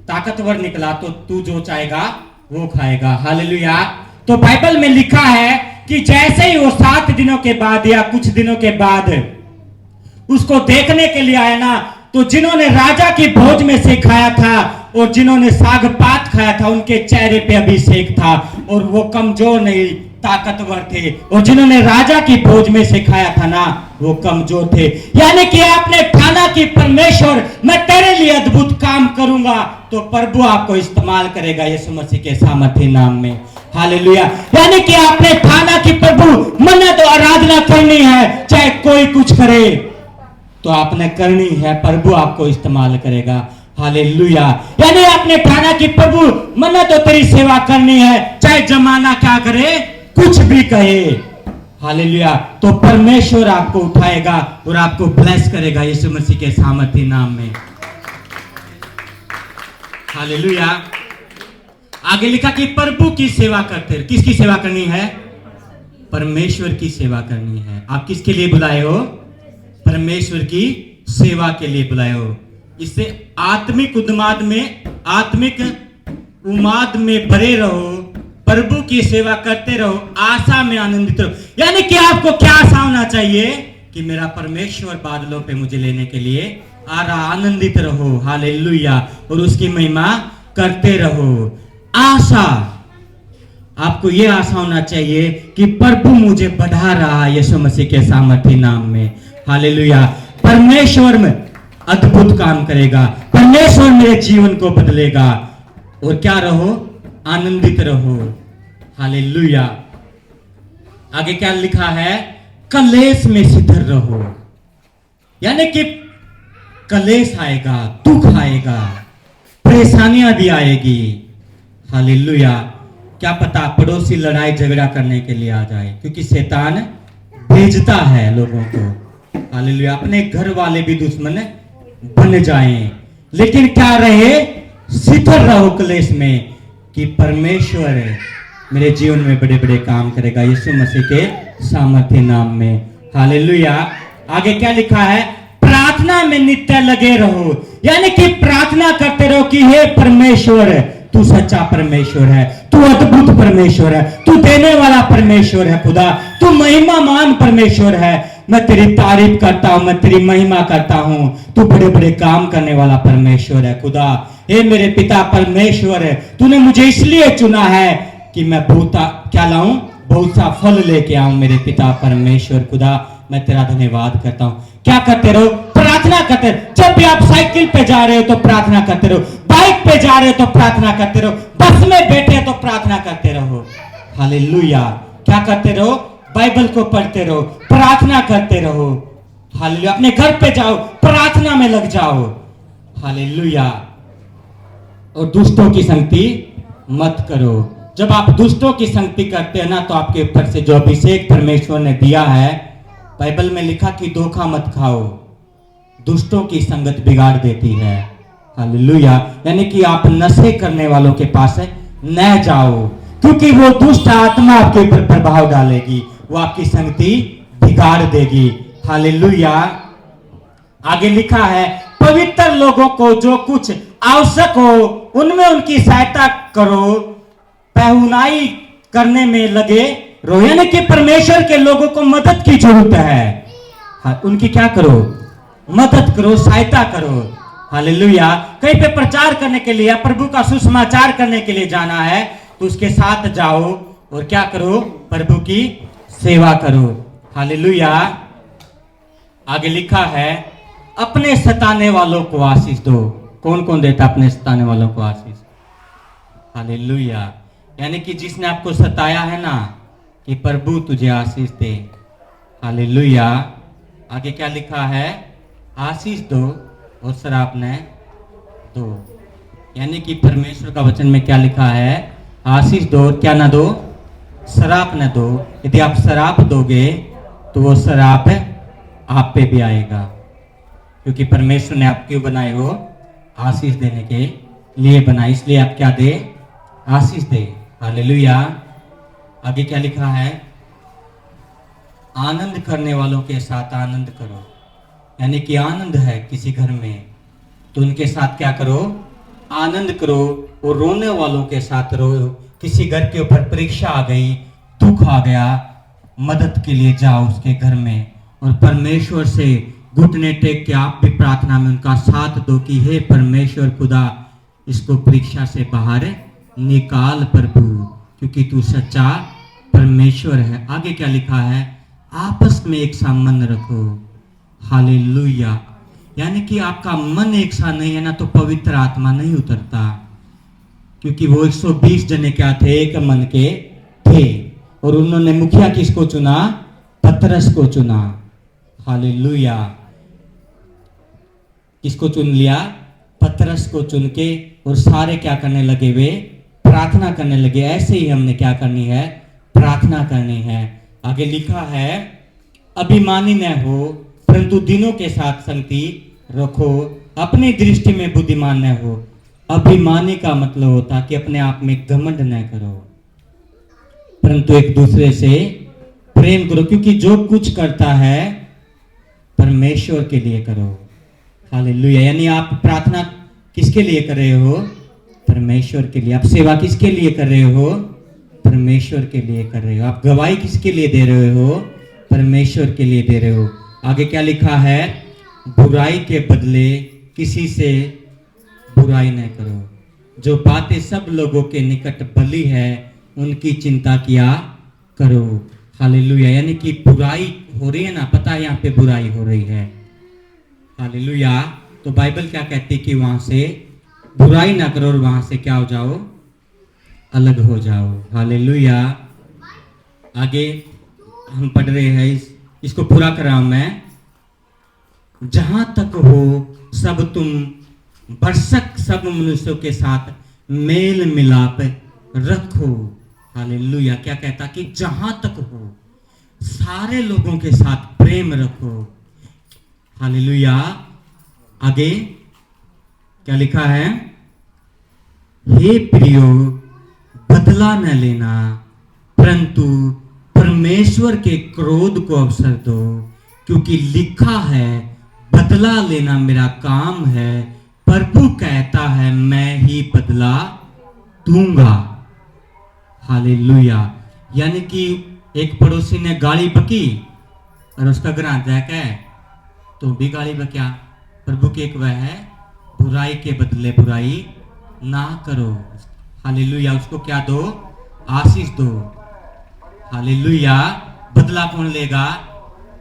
ताकतवर निकला, तो तू जो चाहेगा वो खाएगा। हालेलुया। तो बाइबल में लिखा है कि जैसे ही वो 7 दिनों के बाद या कुछ दिनों के बाद उसको देखने के लिए आया ना, तो जिन्होंने राजा की भोज में से खाया था और जिन्होंने साग पात खाया था, उनके चेहरे पे अभिषेक था, और वो कमजोर नहीं, ताकतवर थे। और जिन्होंने राजा की भोज में से खाया था ना, वो कमजोर थे। यानी कि आपने ठाना कि परमेश्वर मैं तेरे लिए अद्भुत काम करूंगा, तो प्रभु आपको इस्तेमाल करेगा यीशु मसीह के सामर्थ्य नाम में। हालेलुया। यानी कि आपने ठाना कि प्रभु मैंने तो आराधना करनी है, चाहे कोई कुछ करे, तो आपने करनी है, प्रभु आपको इस्तेमाल करेगा। हालेलुया। यानी आपने ठाना कि प्रभु मैंने तो तेरी सेवा करनी है, चाहे जमाना क्या करे, कुछ भी कहे। हालेलुया। तो परमेश्वर आपको उठाएगा और आपको ब्लेस करेगा यीशु मसीह के सामर्थ्य नाम में। हालेलुया। आगे लिखा कि प्रभु की सेवा करते। किसकी सेवा करनी है? परमेश्वर की सेवा करनी है। आप किसके लिए बुलाए हो? परमेश्वर की सेवा के लिए बुलाए हो। इससे आत्मिक उन्माद में भरे रहो, प्रभु की सेवा करते रहो, आशा में आनंदित रहो। यानी कि आपको क्या आशा होना चाहिए कि मेरा परमेश्वर बादलों पे मुझे लेने के लिए आ रहा, आनंदित रहो, हालेलुया, और उसकी महिमा करते रहो। आशा, आपको यह आशा होना चाहिए कि प्रभु मुझे बढ़ा रहा है यीशु मसीह के सामर्थ्य नाम में, हालेलुया। परमेश्वर में अद्भुत काम करेगा, परमेश्वर मेरे जीवन को बदलेगा, और क्या रहो, आनंदित रहो, हालेलुया। आगे क्या लिखा है, कलेश में स्थिर रहो, यानी कि कलेश आएगा, दुख आएगा, परेशानियां भी आएगी, हालेलुया। क्या पता पड़ोसी लड़ाई झगड़ा करने के लिए आ जाए, क्योंकि शैतान भेजता है लोगों को, हालेलुया। अपने घर वाले भी दुश्मन बन जाएं, लेकिन क्या रहे, स्थिर रहो कलेश में कि परमेश्वर मेरे जीवन में बड़े बड़े काम करेगा यीशु मसीह के सामर्थ्य नाम में, हालेलुया। आगे क्या लिखा है, प्रार्थना में नित्य लगे रहो, यानी कि प्रार्थना करते रहो कि हे परमेश्वर, तू सच्चा परमेश्वर है, तू अद्भुत परमेश्वर है, तू देने वाला परमेश्वर है खुदा, तू महिमामान परमेश्वर है। मैं तेरी तारीफ करता हूं, मैं तेरी महिमा करता हूं, तू बड़े बड़े काम करने वाला परमेश्वर है खुदा। हे मेरे पिता परमेश्वर है, तूने मुझे इसलिए चुना है कि मैं बहुत सा फल लेके आऊं मेरे पिता परमेश्वर खुदा। मैं तेरा धन्यवाद करता हूं। क्या करते रहो, प्रार्थना करते रहो। जब भी आप साइकिल पे जा रहे हो तो प्रार्थना करते रहो, बाइक पे जा रहे हो तो प्रार्थना करते रहो, बस में बैठे तो प्रार्थना करते रहो, हालेलुया। क्या करते रहो, बाइबल को पढ़ते रहो, प्रार्थना करते रहो, हालेलुया। अपने घर पे जाओ, प्रार्थना में लग जाओ, हालेलुया। और दुष्टों की संगति मत करो। जब आप दुष्टों की संगति करते हैं ना, तो आपके ऊपर से जो अभिषेक परमेश्वर ने दिया है, बाइबल में लिखा कि धोखा मत खाओ, दुष्टों की संगत बिगाड़ देती है, हालेलुया। यानी कि आप नशे करने वालों के पास न जाओ, क्योंकि वो दुष्ट आत्मा आपके ऊपर प्रभाव डालेगी, वो आपकी संगति बिगाड़ देगी, हालेलुया। आगे लिखा है, पवित्र लोगों को जो कुछ आवश्यक हो उनमें उनकी सहायता करो, पहुनाई करने में लगे रहो, यानी कि परमेश्वर के लोगों को मदद की जरूरत है, उनकी क्या करो, मदद करो, सहायता करो, हालेलुया। कहीं पे प्रचार करने के लिए, प्रभु का सुसमाचार करने के लिए जाना है, तो उसके साथ जाओ और क्या करो, प्रभु की सेवा करो, हालेलुया। आगे लिखा है, अपने सताने वालों को आशीष दो। कौन कौन देता अपने सताने वालों को आशीष, हालेलुया। यानी कि जिसने आपको सताया है ना, कि प्रभु तुझे आशीष दे, हालेलुया। आगे क्या लिखा है, आशीष दो और शराब न दो, यानी कि परमेश्वर का वचन में क्या लिखा है, आशीष दो और क्या ना दो, शराब न दो। यदि आप शराब दोगे तो वो शराब आप पे भी आएगा, क्योंकि परमेश्वर ने आप क्यों बनाए हो, आशीष देने के लिए बनाए, इसलिए आप क्या दे, आशीष दे, हालेलुया। आगे क्या लिखा है, आनंद करने वालों के साथ आनंद करो, यानी कि आनंद है किसी घर में तो उनके साथ क्या करो, आनंद करो, और रोने वालों के साथ रो। किसी घर के ऊपर परीक्षा आ गई, दुख आ गया, मदद के लिए जाओ उसके घर में, और परमेश्वर से घुटने टेक के आप भी प्रार्थना में उनका साथ दो कि हे परमेश्वर खुदा, इसको परीक्षा से बाहर निकाल प्रभु, क्योंकि तू सच्चा परमेश्वर है। आगे क्या लिखा है, आपस में एक सा मन रखो, हालेलुया। यानी कि आपका मन एक सा नहीं है ना, तो पवित्र आत्मा नहीं उतरता, क्योंकि वो 120 जने क्या थे, एक मन के थे, और उन्होंने मुखिया किसको चुना, पतरस को चुना, हालेलुया। किसको चुन लिया, पतरस को चुन के, और सारे क्या करने लगे, वे प्रार्थना करने लगे। ऐसे ही हमने क्या करनी है, प्रार्थना करनी है। आगे लिखा है, अभिमानी न हो परंतु दिनों के साथ संगति रखो, अपनी दृष्टि में बुद्धिमान न हो। अभिमानी का मतलब होता कि अपने आप में घमंड न करो, परंतु एक दूसरे से प्रेम करो, क्योंकि जो कुछ करता है परमेश्वर के लिए करो, हालेलुया। यानी आप प्रार्थना किसके लिए कर रहे हो? परमेश्वर के लिए। आप सेवा किसके लिए कर रहे हो? परमेश्वर के लिए कर रहे हो। आप गवाही किसके लिए दे रहे हो? परमेश्वर के लिए दे रहे हो। आगे क्या लिखा है? बुराई के बदले किसी से बुराई न करो, जो बातें सब लोगों के निकट भली है उनकी चिंता किया करो। हालेलुया। यानी कि बुराई हो रही है ना, पता है यहाँ पे बुराई हो रही है। हालेलुया। तो बाइबल क्या कहती है कि वहां से बुराई ना करो और वहां से क्या हो जाओ? अलग हो जाओ। हालेलुया। आगे हम पढ़ रहे हैं, इसको पूरा कर रहा हूं मैं। जहां तक हो सब तुम भरसक सब मनुष्यों के साथ मेल मिलाप रखो। हालेलुया। क्या कहता कि जहां तक हो सारे लोगों के साथ प्रेम रखो। हालेलुया। आगे क्या लिखा है? हे प्रियो, बदला न लेना, परंतु परमेश्वर के क्रोध को अवसर दो, क्योंकि लिखा है, बदला लेना मेरा काम है, प्रभु कहता है मैं ही बदला दूंगा। हालेलुया। यानी कि एक पड़ोसी ने गाली बकी और उसका ग्रां जैक है तो भी गाली बकिया। प्रभु की एक वह है, बुराई के बदले बुराई ना करो। हालेलुया। उसको क्या दो? आशीष दो। हालेलुया। बदला कौन लेगा?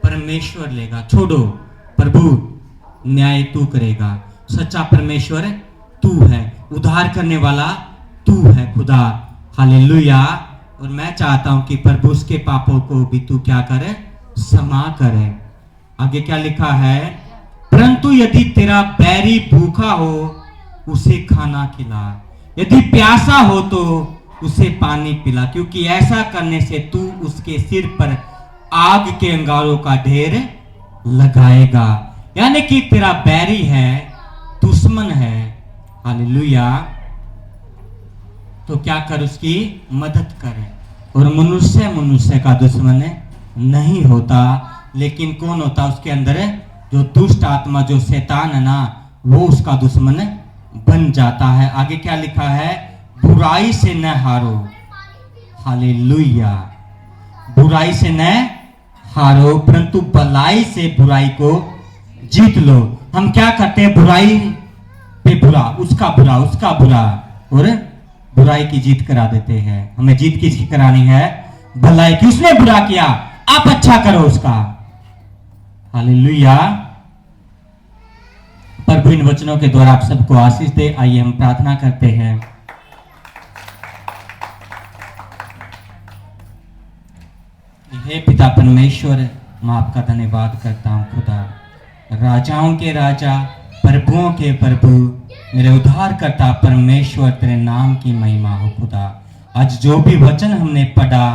परमेश्वर लेगा। छोड़ो, प्रभु न्याय तू करेगा। सच्चा परमेश्वर तू है, उद्धार करने वाला तू है खुदा। हालेलुया। और मैं चाहता हूं कि प्रभु उसके पापों को भी तू क्या करे? क्षमा करे। आगे क्या लिखा है? परंतु यदि तेरा बैरी भूखा हो उसे खाना खिला, यदि प्यासा हो तो उसे पानी पिला, क्योंकि ऐसा करने से तू उसके सिर पर आग के अंगारों का ढेर लगाएगा। यानी कि तेरा बैरी है, दुश्मन है। हालेलुया। तो क्या कर? उसकी मदद करे। और मनुष्य का दुश्मन नहीं होता, लेकिन कौन होता उसके अंदर? जो दुष्ट आत्मा, जो शैतान है ना, वो उसका दुश्मन बन जाता है। आगे क्या लिखा है? बुराई से न हारो। हालेलुया। बुराई से न हारो, परंतु भलाई से बुराई को जीत लो। हम क्या करते हैं? बुराई पे बुरा, उसका बुरा, उसका बुरा, और बुराई की जीत करा देते हैं। हमें जीत किसकी करानी है? भलाई की। उसने बुरा किया, आप अच्छा करो उसका। हालेलुया। प्रभु इन वचनों के द्वारा आप सबको आशीष दे। आइए हम प्रार्थना करते हैं। हे पिता परमेश्वर, मैं आपका धन्यवाद करता हूं खुदा, राजाओं के राजा, प्रभुओं के प्रभु, मेरे उद्धार करता परमेश्वर, तेरे नाम की महिमा हो खुदा। आज जो भी वचन हमने पढ़ा,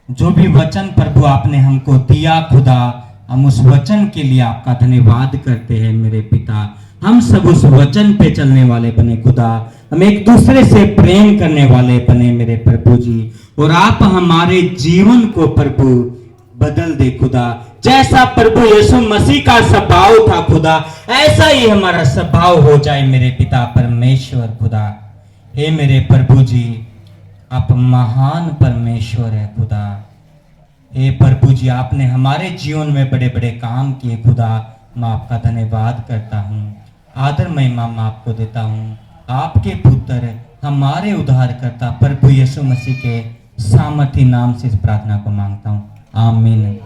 जो भी वचन प्रभु आपने हमको दिया खुदा, हम उस वचन के लिए आपका धन्यवाद करते हैं मेरे पिता। हम सब उस वचन पे चलने वाले बने खुदा, हम एक दूसरे से प्रेम करने वाले बने मेरे प्रभु जी। और आप हमारे जीवन को प्रभु बदल दे खुदा। जैसा प्रभु यीशु मसीह का स्वभाव था खुदा, ऐसा ही हमारा स्वभाव हो जाए मेरे पिता परमेश्वर खुदा। हे मेरे प्रभु जी, आप महान परमेश्वर है खुदा। हे प्रभु जी, आपने हमारे जीवन में बड़े बड़े काम किए खुदा, मैं आपका धन्यवाद करता हूँ। आदर महिमा मैं आपको देता हूँ। आपके पुत्र हमारे उद्धारकर्ता प्रभु यीशु मसीह के सामर्थी नाम से इस प्रार्थना को मांगता हूँ। आमीन।